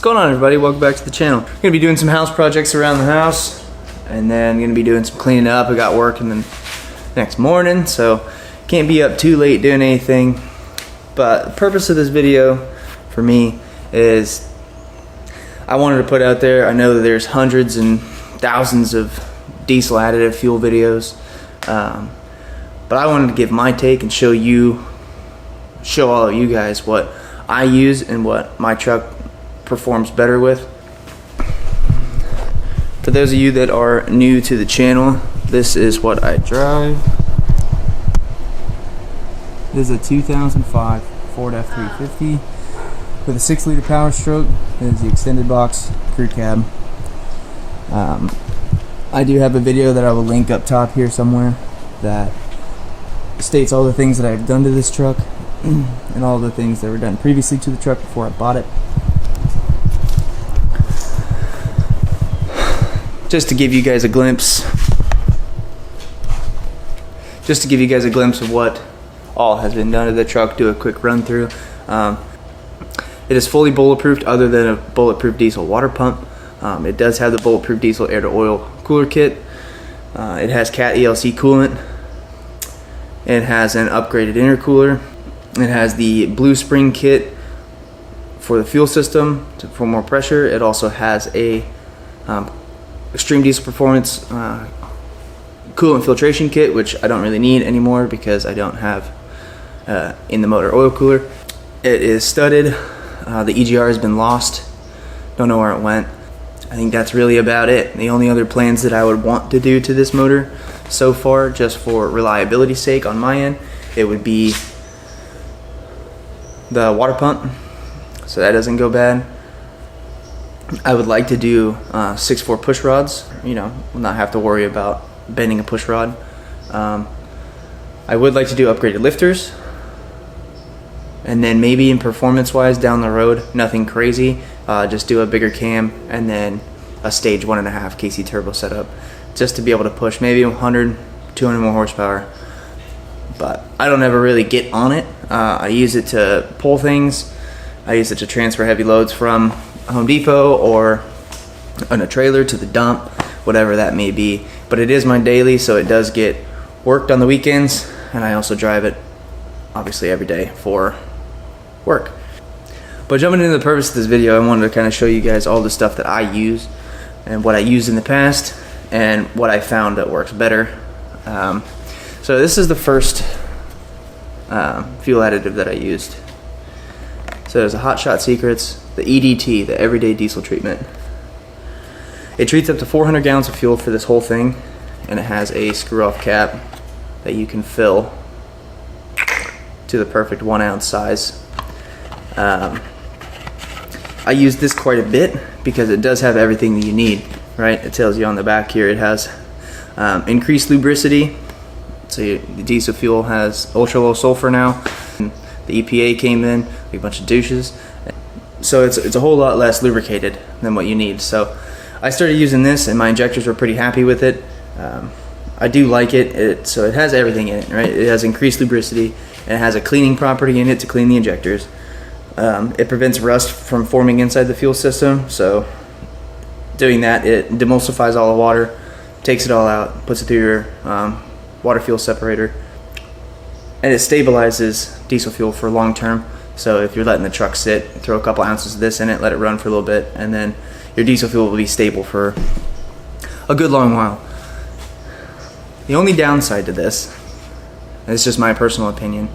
going on, everybody? Welcome back to the channel. I'm gonna be doing some house projects around the house, and then gonna be doing some cleaning up. I got work in the next morning, so can't be up too late doing anything. But the purpose of this video for me is I wanted to put out there, I know that there's hundreds and thousands of diesel additive fuel videos, but I wanted to give my take and show all of you guys what I use and what my truck performs better with. For those of you that are new to the channel, this is what I drive. This is a 2005 Ford F350 with a 6-liter power stroke. This is the extended box crew cab. I do have a video that I will link up top here somewhere that states all the things that I've done to this truck and all the things that were done previously to the truck before I bought it. Just to give you guys a glimpse of what all has been done to the truck, do a quick run through. It is fully bulletproofed other than a bulletproof diesel water pump. It does have the bulletproof diesel air to oil cooler kit. It has Cat ELC coolant. It has an upgraded intercooler. It has the Blue Spring kit for the fuel system for more pressure. It also has a Extreme Diesel Performance coolant filtration kit, which I don't really need anymore because I don't have in the motor oil cooler. It is studded. The EGR has been lost. Don't know where it went. I think that's really about it. The only other plans that I would want to do to this motor so far, just for reliability's sake on my end, it would be the water pump, so that doesn't go bad. I would like to do 6/4 push rods, not have to worry about bending a push rod. I would like to do upgraded lifters, and then maybe in performance wise down the road, nothing crazy, just do a bigger cam and then a stage 1.5 KC turbo setup, just to be able to push maybe 100, 200 more horsepower. But I don't ever really get on it. I use it to pull things. I use it to transfer heavy loads from Home Depot or on a trailer to the dump, whatever that may be. But it is my daily, so it does get worked on the weekends, and I also drive it obviously every day for work. But jumping into the purpose of this video, I wanted to kind of show you guys all the stuff that I use and what I used in the past and what I found that works better. So this is the first fuel additive that I used. So there's a Hot Shot Secrets, the EDT, the Everyday Diesel Treatment. It treats up to 400 gallons of fuel for this whole thing, and it has a screw-off cap that you can fill to the perfect 1 ounce size. I use this quite a bit because it does have everything that you need, right? It tells you on the back here it has increased lubricity. So the diesel fuel has ultra low sulfur now. The EPA came in, a bunch of douches. So it's a whole lot less lubricated than what you need. So I started using this and my injectors were pretty happy with it. I do like it. So it has everything in it, right? It has increased lubricity and it has a cleaning property in it to clean the injectors. It prevents rust from forming inside the fuel system. So doing that, it demulsifies all the water, takes it all out, puts it through your water fuel separator, and it stabilizes diesel fuel for long term. So if you're letting the truck sit, throw a couple ounces of this in it, let it run for a little bit, and then your diesel fuel will be stable for a good long while. The only downside to this, and it's just my personal opinion,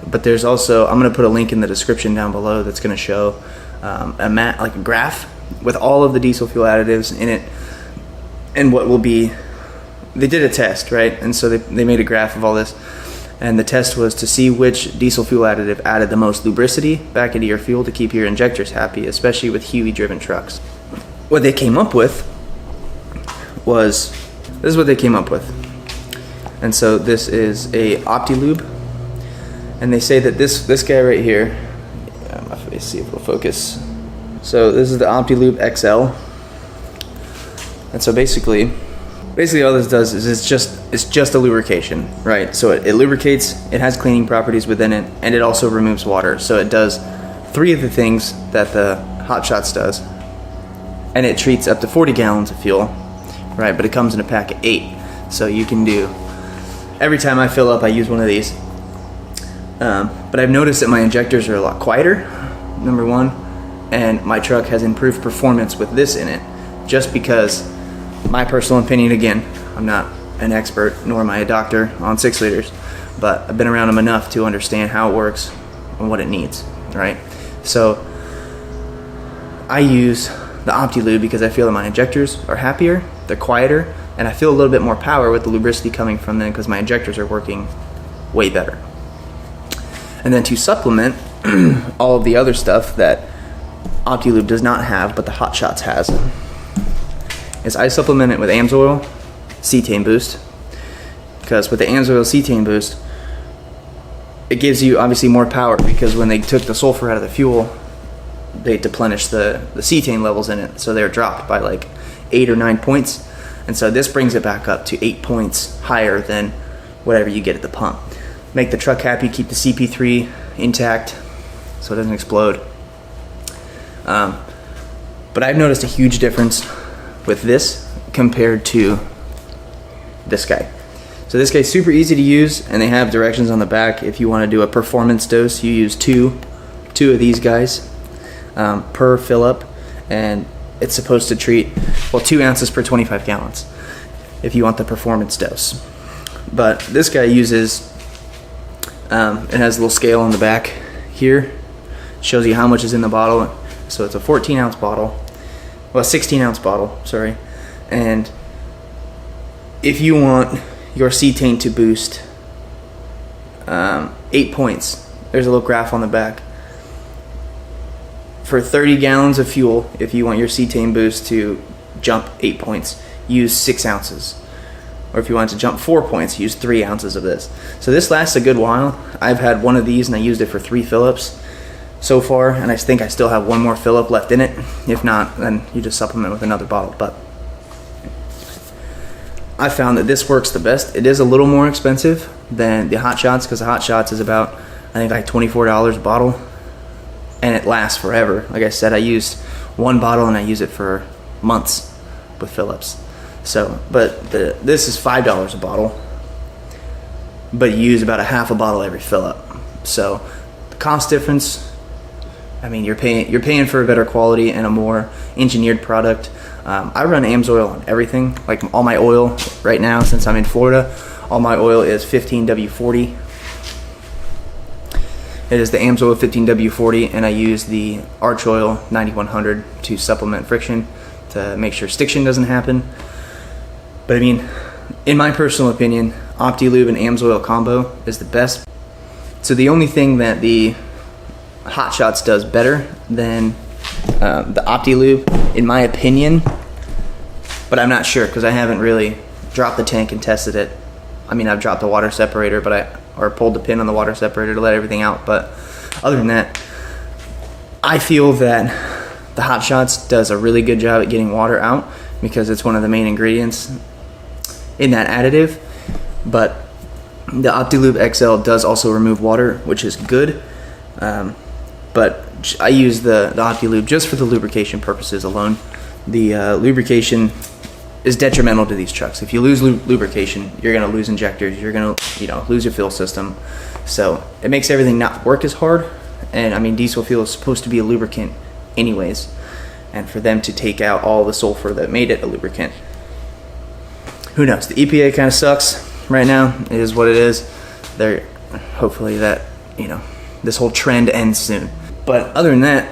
but there's also, I'm going to put a link in the description down below that's going to show like a graph with all of the diesel fuel additives in it, and what will be, they did a test, right? And so they made a graph of all this, and the test was to see which diesel fuel additive added the most lubricity back into your fuel to keep your injectors happy, especially with Huey driven trucks. What they came up with was, this is what they came up with. And so this is a OptiLube, and they say that this guy right here, let's see if it'll focus. So this is the OptiLube XL, and so basically all this does is it's just a lubrication, right? So it lubricates, it has cleaning properties within it, and it also removes water. So it does three of the things that the Hot Shots does, and it treats up to 40 gallons of fuel, right? But it comes in a pack of 8, so you can do, every time I fill up I use one of these. But I've noticed that my injectors are a lot quieter, number one, and my truck has improved performance with this in it, just because, my personal opinion, again, I'm not an expert nor am I a doctor on 6 liters, but I've been around them enough to understand how it works and what it needs, right? So I use the OptiLube because I feel that my injectors are happier, they're quieter, and I feel a little bit more power with the lubricity coming from them because my injectors are working way better. And then to supplement all of the other stuff that OptiLube does not have but the Hot Shots has, is I supplement it with AMSOIL cetane boost, because with the AMSOIL cetane boost, it gives you obviously more power, because when they took the sulfur out of the fuel, they deplenished the cetane levels in it, so they're dropped by like 8 or 9 points, and so this brings it back up to 8 points higher than whatever you get at the pump. Make the truck happy, keep the CP3 intact so it doesn't explode. But I've noticed a huge difference with this compared to this guy. So this guy's super easy to use, and they have directions on the back. If you want to do a performance dose, you use two of these guys per fill up, and it's supposed to treat, well, 2 ounces per 25 gallons if you want the performance dose. But this guy uses, it has a little scale on the back here, shows you how much is in the bottle. So it's a 14-ounce bottle, well, a 16-ounce bottle, sorry. And if you want your cetane to boost 8 points, there's a little graph on the back. For 30 gallons of fuel, if you want your cetane boost to jump 8 points, use 6 ounces. Or if you want to jump 4 points, use 3 ounces of this. So this lasts a good while. I've had one of these and I used it for 3 fill-ups so far, and I think I still have one more fill-up left in it. If not, then you just supplement with another bottle. But I found that this works the best. It is a little more expensive than the Hot Shots, because the Hot Shots is about, I think, like $24 a bottle, and it lasts forever. Like I said, I used one bottle and I use it for months with fill-ups. So, but this is $5 a bottle, but you use about a half a bottle every fill-up. So the cost difference, I mean, you're paying for a better quality and a more engineered product. I run AMSOIL on everything. Like all my oil right now, since I'm in Florida, all my oil is 15W40. It is the AMSOIL 15W40, and I use the Arch Oil 9100 to supplement friction to make sure stiction doesn't happen. But I mean, in my personal opinion, OptiLube and AMSOIL combo is the best. So the only thing that the Hot Shots does better than the OptiLube, in my opinion, but I'm not sure because I haven't really dropped the tank and tested it. I mean, I've dropped the water separator, or pulled the pin on the water separator to let everything out. But other than that, I feel that the Hot Shots does a really good job at getting water out, because it's one of the main ingredients in that additive. But the OptiLube XL does also remove water, which is good. But I use the OptiLube just for the lubrication purposes alone. The lubrication is detrimental to these trucks. If you lose lubrication, you're going to lose injectors. You're going to, lose your fuel system. So it makes everything not work as hard. And I mean, diesel fuel is supposed to be a lubricant anyways. And for them to take out all the sulfur that made it a lubricant, who knows? The EPA kind of sucks right now. It is what it is. They're hopefully that this whole trend ends soon. But other than that,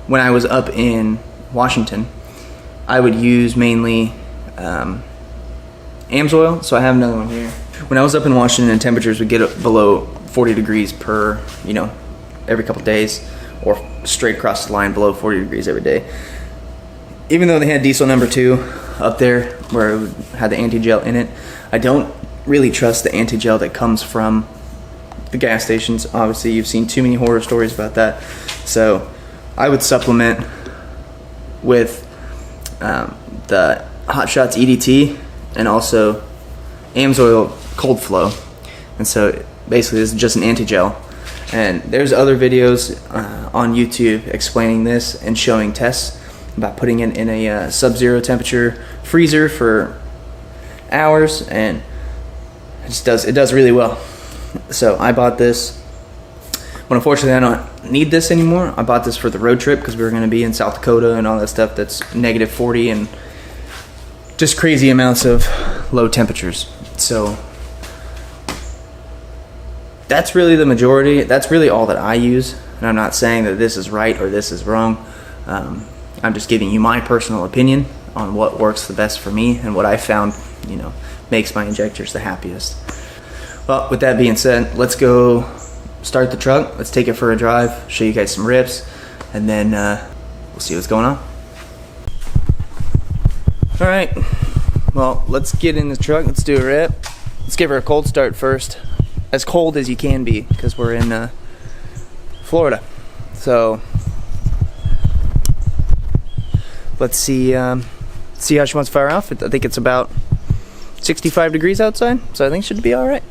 when I was up in Washington, I would use mainly AMSOIL. So I have another one here. When I was up in Washington, temperatures would get up below 40 degrees per, every couple days, or straight across the line below 40 degrees every day. Even though they had diesel number 2 up there where it had the anti-gel in it, I don't really trust the anti-gel that comes from the gas stations. Obviously, you've seen too many horror stories about that. So I would supplement with the Hot Shots EDT and also AMSOIL Cold Flow. And so basically this is just an anti-gel. And there's other videos on YouTube explaining this and showing tests about putting it in a sub-zero temperature freezer for hours, and it does really well. So I bought this, but unfortunately I don't need this anymore. I bought this for the road trip because we were going to be in South Dakota and all that stuff that's -40 and just crazy amounts of low temperatures. So that's really the majority. That's really all that I use, and I'm not saying that this is right or this is wrong. I'm just giving you my personal opinion on what works the best for me and what I found, you know, makes my injectors the happiest. Well, with that being said, let's go start the truck. Let's take it for a drive, show you guys some rips, and then we'll see what's going on. All right, well, let's get in the truck. Let's do a rip. Let's give her a cold start first. As cold as you can be, because we're in Florida. So let's see how she wants to fire off. I think it's about 65 degrees outside, so I think it should be all right.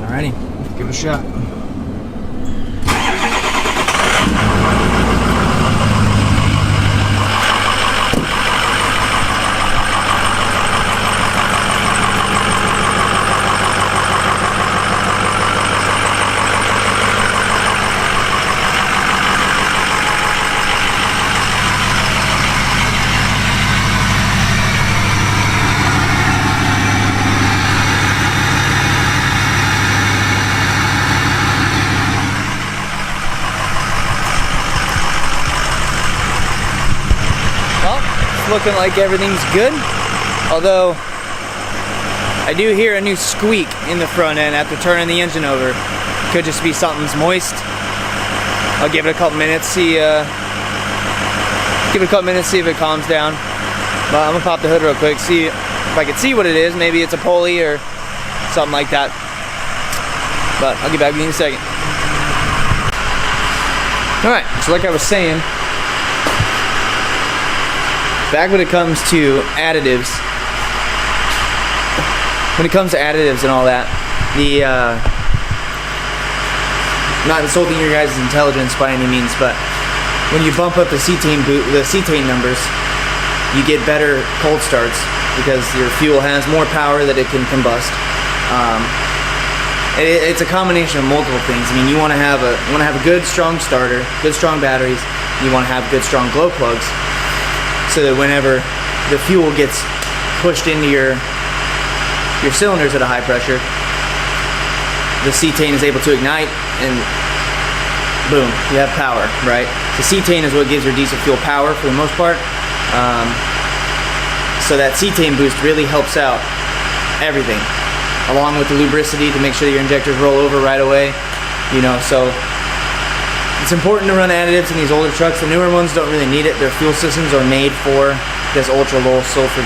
Alrighty, let's give it a shot. Looking like everything's good, although I do hear a new squeak in the front end after turning the engine over. Could just be something's moist. I'll give it a couple minutes, see if it calms down. But I'm gonna pop the hood real quick, see if I can see what it is. Maybe it's a pulley or something like that. But I'll get back with you in a second. Alright, so like I was saying, back when it comes to additives, and all that, not insulting your guys' intelligence by any means, but when you bump up the cetane numbers, you get better cold starts because your fuel has more power that it can combust. It's a combination of multiple things. I mean, you want to have a good strong starter, good strong batteries. You want to have good strong glow plugs, so that whenever the fuel gets pushed into your cylinders at a high pressure, the cetane is able to ignite and boom, you have power, right? So cetane is what gives your diesel fuel power for the most part. So that cetane boost really helps out everything, along with the lubricity to make sure that your injectors roll over right away, you know. So it's important to run additives in these older trucks. The newer ones don't really need it. Their fuel systems are made for this ultra low sulfur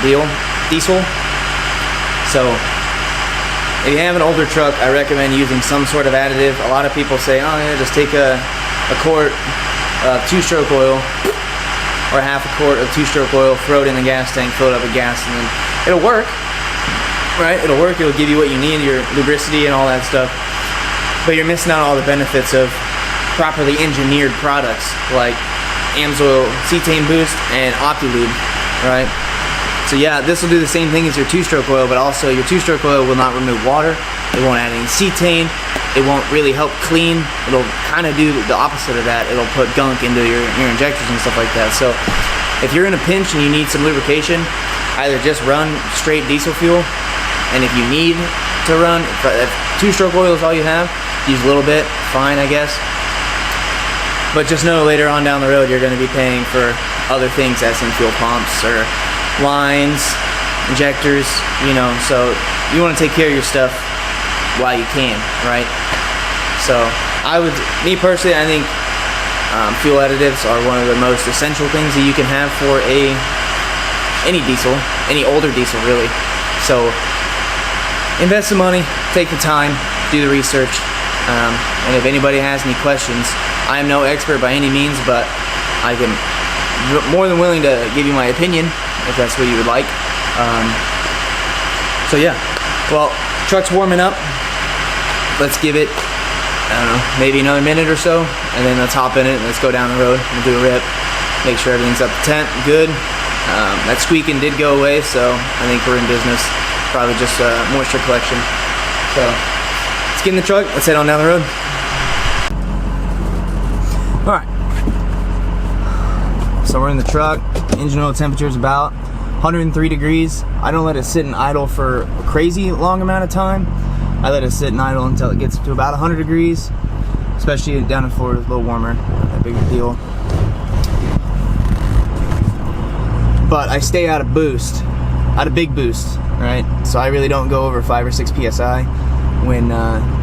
diesel. So if you have an older truck, I recommend using some sort of additive. A lot of people say, oh yeah, just take a quart of two-stroke oil or half a quart of two-stroke oil, throw it in the gas tank, fill it up with gas, and then it'll work, right? It'll work. It'll give you what you need, your lubricity and all that stuff. But you're missing out on all the benefits of properly engineered products like AMSOIL cetane boost and OptiLube, right? So yeah, this will do the same thing as your two-stroke oil, but also your two-stroke oil will not remove water. It won't add any cetane. It won't really help clean. It'll kind of do the opposite of that. It'll put gunk into your injectors and stuff like that. So if you're in a pinch and you need some lubrication, either just run straight diesel fuel, and if you need to run, if two-stroke oil is all you have, use a little bit, fine, I guess. But just know later on down the road you're going to be paying for other things, as in fuel pumps or lines, injectors, you know, so you want to take care of your stuff while you can, right? So me personally, I think fuel additives are one of the most essential things that you can have for any diesel, any older diesel really. So invest the money, take the time, do the research, And if anybody has any questions, I am no expert by any means, but I can more than willing to give you my opinion if that's what you would like. So yeah, well, truck's warming up. Let's give it, I don't know, maybe another minute or so, and then let's hop in it and let's go down the road and do a rip. Make sure everything's up to temp, good. That squeaking did go away, so I think we're in business. Probably just moisture collection. So let's get in the truck, let's head on down the road. All right. So we're in the truck. Engine oil temperature is about 103 degrees. I don't let it sit and idle for a crazy long amount of time. I let it sit and idle until it gets to about 100 degrees, especially down in Florida, it's a little warmer, not that big of a deal. But I stay out of big boost, right? So I really don't go over 5 or 6 PSI when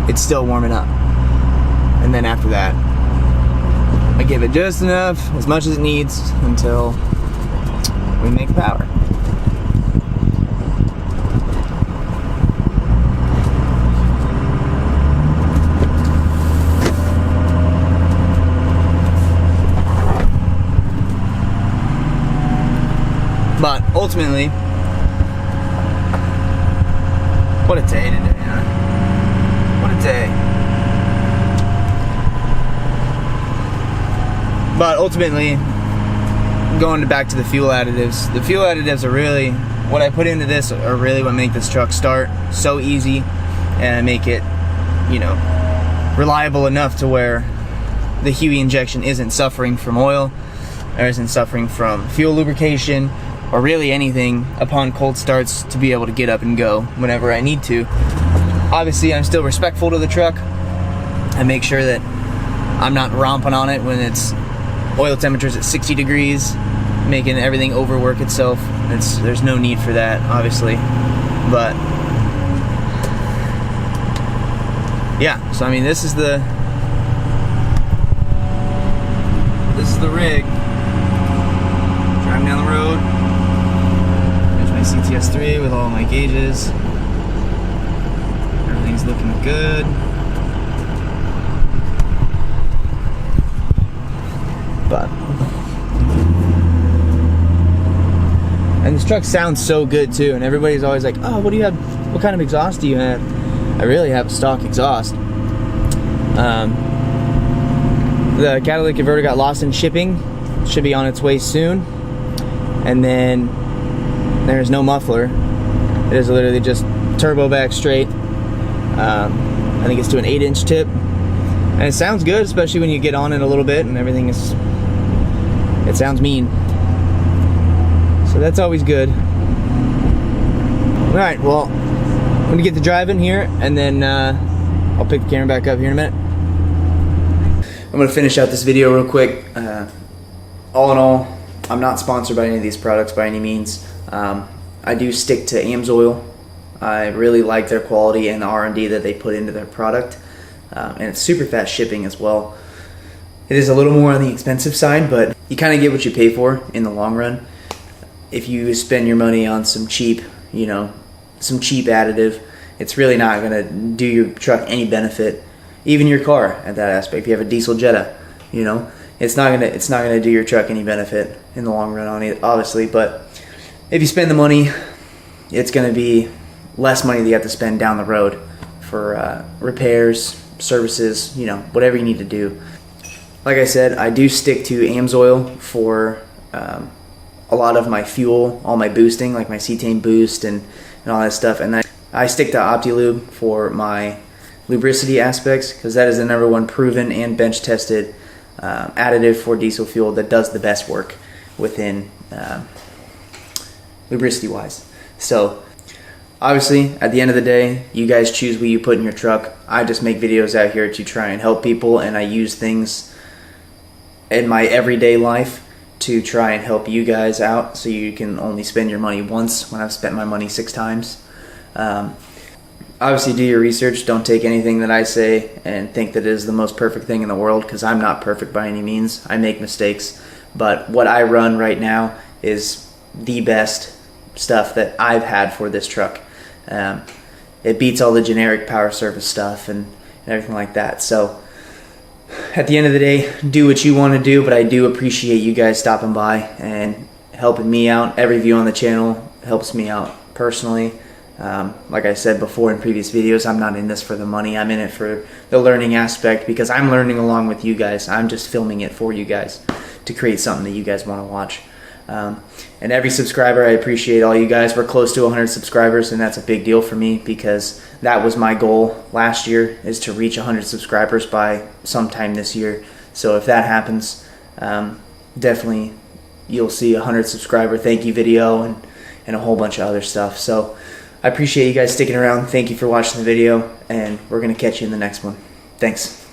it's still warming up. And then after that, I give it just enough, as much as it needs, until we make power. But ultimately, what a day today, huh? What a day. But ultimately, going back to the fuel additives. The fuel additives are really, what I put into this are really what make this truck start so easy and make it, you know, reliable enough to where the Huey injection isn't suffering from oil, or isn't suffering from fuel lubrication, or really anything upon cold starts, to be able to get up and go whenever I need to. Obviously, I'm still respectful to the truck. I make sure that I'm not romping on it when it's oil temperatures at 60 degrees, making everything overwork itself. There's no need for that, obviously. But yeah, so I mean, this is the rig. Driving down the road. There's my CTS3 with all my gauges. Everything's looking good. But and this truck sounds so good too, and everybody's always like, oh, what do you have, what kind of exhaust do you have? I really have a stock exhaust. The catalytic converter got lost in shipping, should be on its way soon. And then there's no muffler. It is literally just turbo back straight. I think it's to an 8-inch tip, and it sounds good, especially when you get on it a little bit and everything is, it sounds mean. So that's always good. Alright, well, I'm gonna get to driving here, and then I'll pick the camera back up here in a minute. I'm gonna finish out this video real quick. All in all, I'm not sponsored by any of these products by any means. I do stick to AMSOIL. I really like their quality and the R&D that they put into their product. And it's super fast shipping as well. It is a little more on the expensive side, but you kind of get what you pay for in the long run. If you spend your money on some cheap, some cheap additive, it's really not going to do your truck any benefit, even your car at that aspect. If you have a diesel Jetta, it's not gonna do your truck any benefit in the long run on it, obviously. But if you spend the money, it's gonna be less money that you have to spend down the road for repairs, services, whatever you need to do. Like I said, I do stick to AMSOIL for a lot of my fuel, all my boosting, like my cetane boost and all that stuff. And then I stick to OptiLube for my lubricity aspects, because that is the #1 proven and bench tested additive for diesel fuel that does the best work within lubricity wise. So obviously, at the end of the day, you guys choose what you put in your truck. I just make videos out here to try and help people, and I use things in my everyday life to try and help you guys out, so you can only spend your money once when I've spent my money 6 times. Obviously, do your research. Don't take anything that I say and think that it is the most perfect thing in the world, because I'm not perfect by any means. I make mistakes, but what I run right now is the best stuff that I've had for this truck. It beats all the generic power surface stuff and and everything like that. So at the end of the day, do what you want to do, but I do appreciate you guys stopping by and helping me out. Every view on the channel helps me out personally. Like I said before in previous videos, I'm not in this for the money. I'm in it for the learning aspect, because I'm learning along with you guys. I'm just filming it for you guys to create something that you guys want to watch. And every subscriber, I appreciate all you guys. We're close to 100 subscribers, and that's a big deal for me, because that was my goal last year, is to reach 100 subscribers by sometime this year. So if that happens, definitely you'll see a 100 subscriber thank you video and a whole bunch of other stuff. So I appreciate you guys sticking around. Thank you for watching the video, and we're going to catch you in the next one. Thanks.